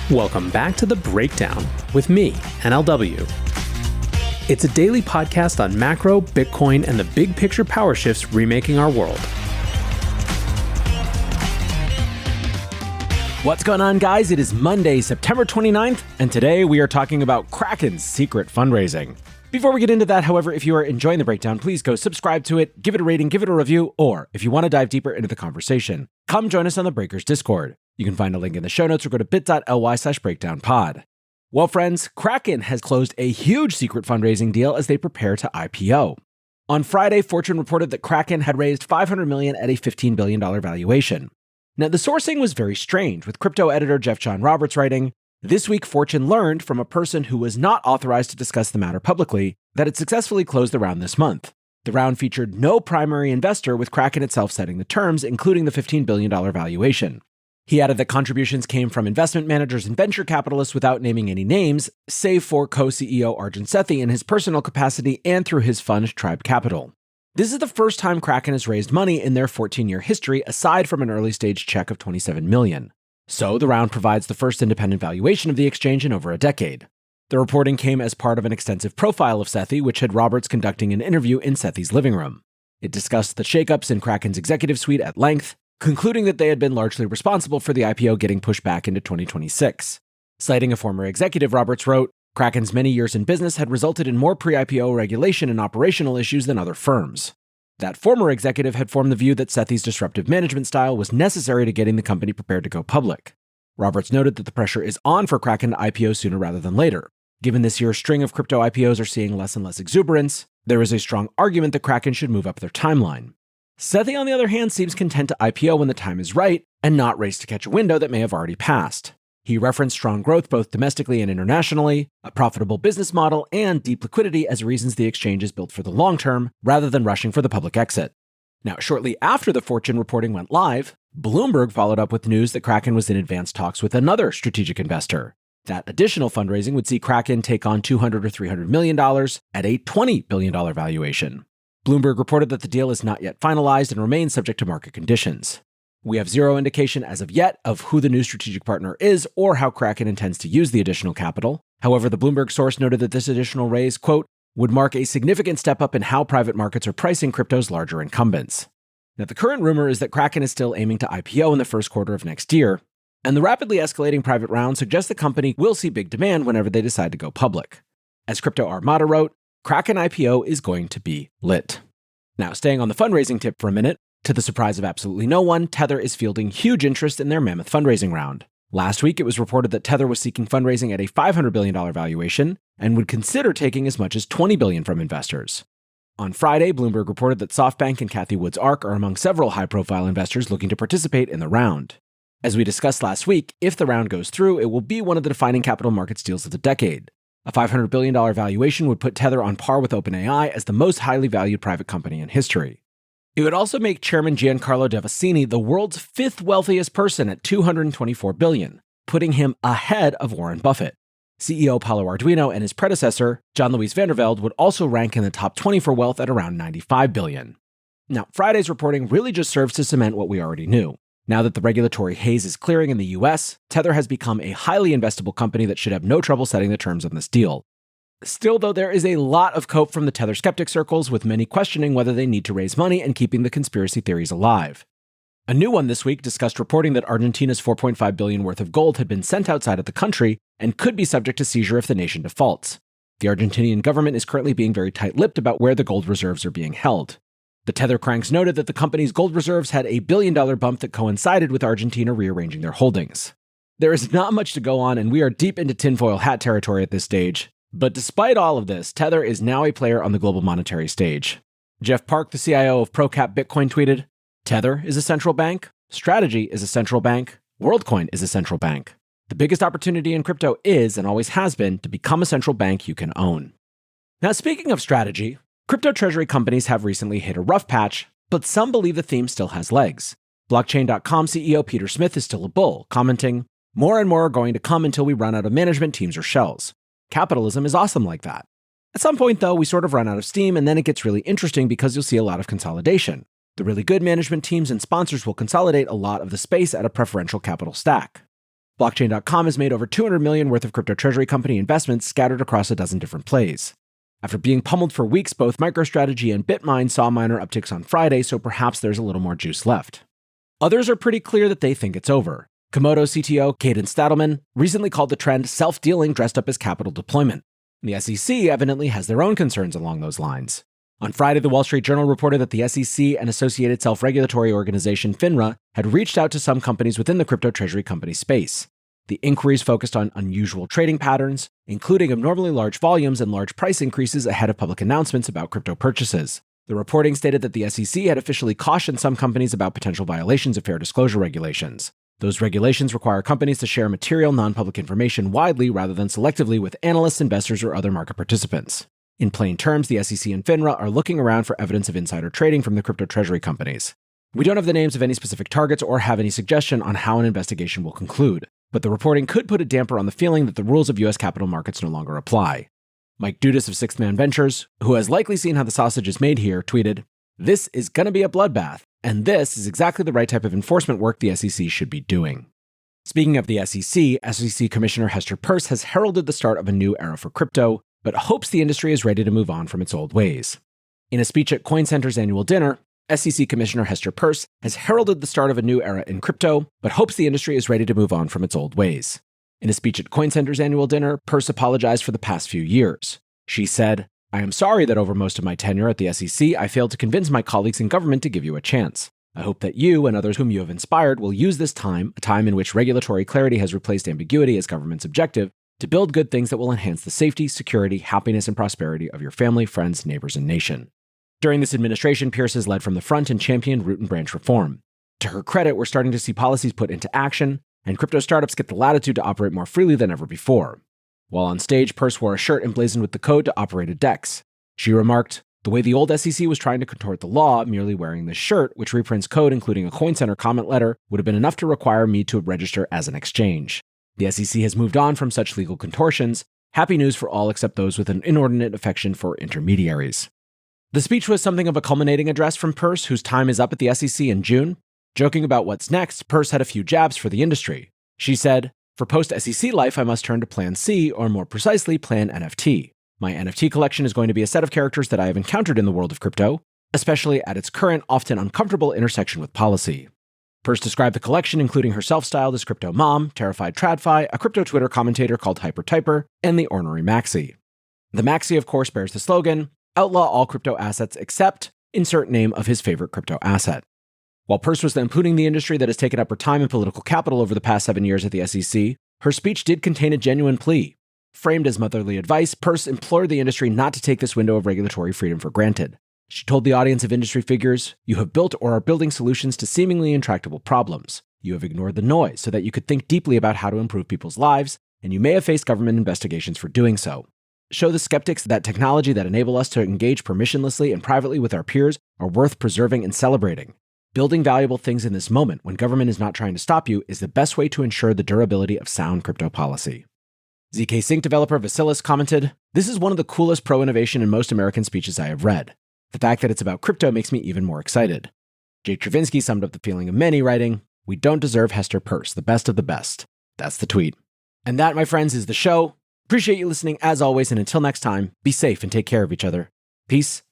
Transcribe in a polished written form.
Welcome back to The Breakdown with me, NLW. It's a daily podcast on macro, Bitcoin, and the big picture power shifts remaking our world. What's going on, guys? It is Monday, September 29th, and today we are talking about Kraken's secret fundraising. Before we get into that, however, if you are enjoying The Breakdown, please go subscribe to it, give it a rating, give it a review, or if you want to dive deeper into the conversation, come join us on the Breakers Discord. You can find a link in the show notes or go to bit.ly/breakdownpod. Well, friends, Kraken has closed a huge secret fundraising deal as they prepare to IPO. On Friday, Fortune reported that Kraken had raised $500 million at a $15 billion valuation. Now, the sourcing was very strange, with crypto editor Jeff John Roberts writing, "This week, Fortune learned from a person who was not authorized to discuss the matter publicly that it successfully closed the round this month. The round featured no primary investor, with Kraken itself setting the terms, including the $15 billion valuation." He added that contributions came from investment managers and venture capitalists without naming any names, save for co-CEO Arjun Sethi in his personal capacity and through his fund Tribe Capital. This is the first time Kraken has raised money in their 14-year history, aside from an early-stage check of $27 million. So the round provides the first independent valuation of the exchange in over a decade. The reporting came as part of an extensive profile of Sethi, which had Roberts conducting an interview in Sethi's living room. It discussed the shakeups in Kraken's executive suite at length, concluding that they had been largely responsible for the IPO getting pushed back into 2026. Citing a former executive, Roberts wrote, "Kraken's many years in business had resulted in more pre-IPO regulation and operational issues than other firms. That former executive had formed the view that Sethi's disruptive management style was necessary to getting the company prepared to go public." Roberts noted that the pressure is on for Kraken to IPO sooner rather than later. Given this year's string of crypto IPOs are seeing less and less exuberance, there is a strong argument that Kraken should move up their timeline. Sethi, on the other hand, seems content to IPO when the time is right and not race to catch a window that may have already passed. He referenced strong growth both domestically and internationally, a profitable business model, and deep liquidity as reasons the exchange is built for the long term, rather than rushing for the public exit. Now, shortly after the Fortune reporting went live, Bloomberg followed up with news that Kraken was in advanced talks with another strategic investor. That additional fundraising would see Kraken take on $200 or $300 million at a $20 billion valuation. Bloomberg reported that the deal is not yet finalized and remains subject to market conditions. We have zero indication as of yet of who the new strategic partner is or how Kraken intends to use the additional capital. However, the Bloomberg source noted that this additional raise, quote, would mark a significant step up in how private markets are pricing crypto's larger incumbents. Now, the current rumor is that Kraken is still aiming to IPO in the first quarter of next year, and the rapidly escalating private round suggests the company will see big demand whenever they decide to go public. As Crypto Armada wrote, Kraken IPO is going to be lit. Now, staying on the fundraising tip for a minute, to the surprise of absolutely no one, Tether is fielding huge interest in their mammoth fundraising round. Last week, it was reported that Tether was seeking fundraising at a $500 billion valuation and would consider taking as much as $20 billion from investors. On Friday, Bloomberg reported that SoftBank and Cathie Wood's ARK are among several high-profile investors looking to participate in the round. As we discussed last week, if the round goes through, it will be one of the defining capital markets deals of the decade. A $500 billion valuation would put Tether on par with OpenAI as the most highly valued private company in history. It would also make Chairman Giancarlo Devasini the world's fifth wealthiest person at $224 billion, putting him ahead of Warren Buffett. CEO Paulo Arduino and his predecessor, John Louis Vandervelde, would also rank in the top 20 for wealth at around $95 billion. Now, Friday's reporting really just serves to cement what we already knew. Now that the regulatory haze is clearing in the US, Tether has become a highly investable company that should have no trouble setting the terms on this deal. Still, though, there is a lot of cope from the Tether skeptic circles, with many questioning whether they need to raise money and keeping the conspiracy theories alive. A new one this week discussed reporting that Argentina's $4.5 billion worth of gold had been sent outside of the country and could be subject to seizure if the nation defaults. The Argentinian government is currently being very tight-lipped about where the gold reserves are being held. The Tether cranks noted that the company's gold reserves had a $1 billion bump that coincided with Argentina rearranging their holdings. There is not much to go on, and we are deep into tinfoil hat territory at this stage. But despite all of this, Tether is now a player on the global monetary stage. Jeff Park, the CIO of ProCap Bitcoin, tweeted, "Tether is a central bank, Strategy is a central bank, WorldCoin is a central bank. The biggest opportunity in crypto is, and always has been, to become a central bank you can own." Now, speaking of strategy, crypto treasury companies have recently hit a rough patch, but some believe the theme still has legs. Blockchain.com CEO Peter Smith is still a bull, commenting, "More and more are going to come until we run out of management teams or shells. Capitalism is awesome like that. At some point, though, we sort of run out of steam, and then it gets really interesting because you'll see a lot of consolidation. The really good management teams and sponsors will consolidate a lot of the space at a preferential capital stack." Blockchain.com has made over $200 million worth of crypto treasury company investments scattered across a dozen different plays. After being pummeled for weeks, both MicroStrategy and BitMine saw minor upticks on Friday, so perhaps there's a little more juice left. Others are pretty clear that they think it's over. Komodo CTO Caden Stadelman recently called the trend self-dealing dressed up as capital deployment. And the SEC evidently has their own concerns along those lines. On Friday, the Wall Street Journal reported that the SEC and associated self-regulatory organization FINRA had reached out to some companies within the crypto treasury company space. The inquiries focused on unusual trading patterns, including abnormally large volumes and large price increases ahead of public announcements about crypto purchases. The reporting stated that the SEC had officially cautioned some companies about potential violations of fair disclosure regulations. Those regulations require companies to share material non-public information widely rather than selectively with analysts, investors, or other market participants. In plain terms, the SEC and FINRA are looking around for evidence of insider trading from the crypto treasury companies. We don't have the names of any specific targets or have any suggestion on how an investigation will conclude, but the reporting could put a damper on the feeling that the rules of U.S. capital markets no longer apply. Mike Dudas of Sixth Man Ventures, who has likely seen how the sausage is made here, tweeted, "This is gonna be a bloodbath, and this is exactly the right type of enforcement work the SEC should be doing." Speaking of the SEC Commissioner Hester Peirce has heralded the start of a new era for crypto, but hopes the industry is ready to move on from its old ways. In a speech at CoinCenter's annual dinner, SEC Commissioner Hester Peirce has heralded the start of a new era in crypto, but hopes the industry is ready to move on from its old ways. In a speech at CoinCenter's annual dinner, Peirce apologized for the past few years. She said, "I am sorry that over most of my tenure at the SEC, I failed to convince my colleagues in government to give you a chance. I hope that you and others whom you have inspired will use this time, a time in which regulatory clarity has replaced ambiguity as government's objective, to build good things that will enhance the safety, security, happiness, and prosperity of your family, friends, neighbors, and nation." During this administration, Peirce has led from the front and championed root and branch reform. To her credit, we're starting to see policies put into action, and crypto startups get the latitude to operate more freely than ever before. While on stage, Peirce wore a shirt emblazoned with the code to operate a DEX. She remarked, "The way the old SEC was trying to contort the law, merely wearing this shirt, which reprints code including a CoinCenter comment letter, would have been enough to require me to register as an exchange. The SEC has moved on from such legal contortions. Happy news for all except those with an inordinate affection for intermediaries." The speech was something of a culminating address from Peirce, whose time is up at the SEC in June. Joking about what's next, Peirce had a few jabs for the industry. She said, "For post-SEC life, I must turn to Plan C, or more precisely, Plan NFT. My NFT collection is going to be a set of characters that I have encountered in the world of crypto, especially at its current, often uncomfortable intersection with policy." Peirce described the collection, including herself styled as Crypto Mom, Terrified TradFi, a crypto Twitter commentator called HyperTyper, and the ornery Maxi. The Maxi, of course, bears the slogan, "Outlaw all crypto assets except," insert name of his favorite crypto asset. While Peirce was lampooning the industry that has taken up her time and political capital over the past 7 years at the SEC, her speech did contain a genuine plea. Framed as motherly advice, Peirce implored the industry not to take this window of regulatory freedom for granted. She told the audience of industry figures, "You have built or are building solutions to seemingly intractable problems. You have ignored the noise so that you could think deeply about how to improve people's lives, and you may have faced government investigations for doing so. Show the skeptics that technology that enable us to engage permissionlessly and privately with our peers are worth preserving and celebrating. Building valuable things in this moment when government is not trying to stop you is the best way to ensure the durability of sound crypto policy." ZK Sync developer Vasilis commented, "This is one of the coolest pro-innovation and most American speeches I have read. The fact that it's about crypto makes me even more excited." Jake Travinsky summed up the feeling of many, writing, "We don't deserve Hester Peirce, the best of the best." That's the tweet. And that, my friends, is the show. Appreciate you listening as always, and until next time, be safe and take care of each other. Peace